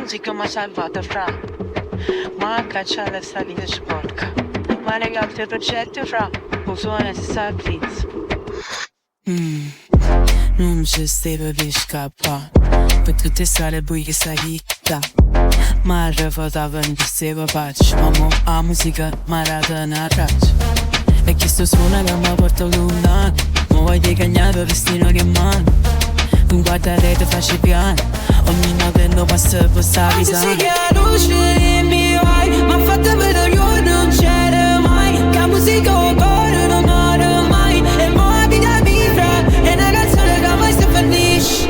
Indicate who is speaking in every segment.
Speaker 1: musica mi ha salvato fra. Ma cacciare le salite sporca. Ma le altre progetti fra. O suona si sa grizz.
Speaker 2: Non ci steve per scappare. Per tutte sale buie salita. Ma rifotava in stava pace. Ma mo a musica mi rata una traccia. E che sto suona che mi porta lontano. Mo voglio cagnare per destino che mano. Non guardarete faccio piano. Ogni notte non passa per sta vita.
Speaker 3: Anche se che la luce in mio eye m'ha fatto vedere io non c'era mai. Che la musica o cuore non muore mai. E mo la vita vibra. È una canzone che mai si finisce.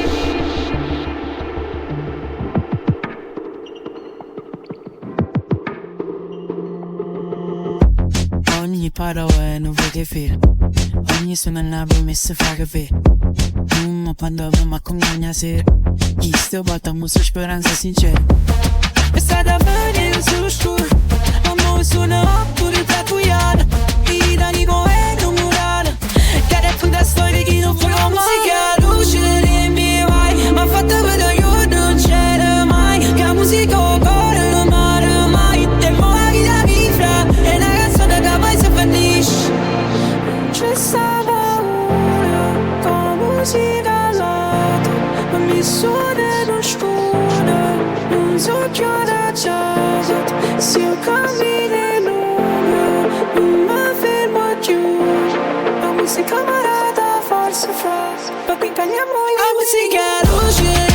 Speaker 2: Ogni parola non vede filo. Ogni suono è una promessa fa capire. Ma quando mi accompagna sera. Chi sto portando su speranza sincera.
Speaker 3: È stata venire sullo scuro. Ma mo suona pure tra cuiana. I danni come non murano. Che racconta la storia di chi non vuole mai. Musica la luce in mio eye m'ha fatto vedere io non c'era mai. Che la musica o cuore non muore mai. E mo la vita vibra. È una canzone che mai si finisce. Non c'è sta paura con la musica al lato. Ma mi suona non scuola. Non so che ora c'è. Se io cammino lungo non mi fermo più. La musica mi rata forse fra. Ma qui cagniamo io. La musica luce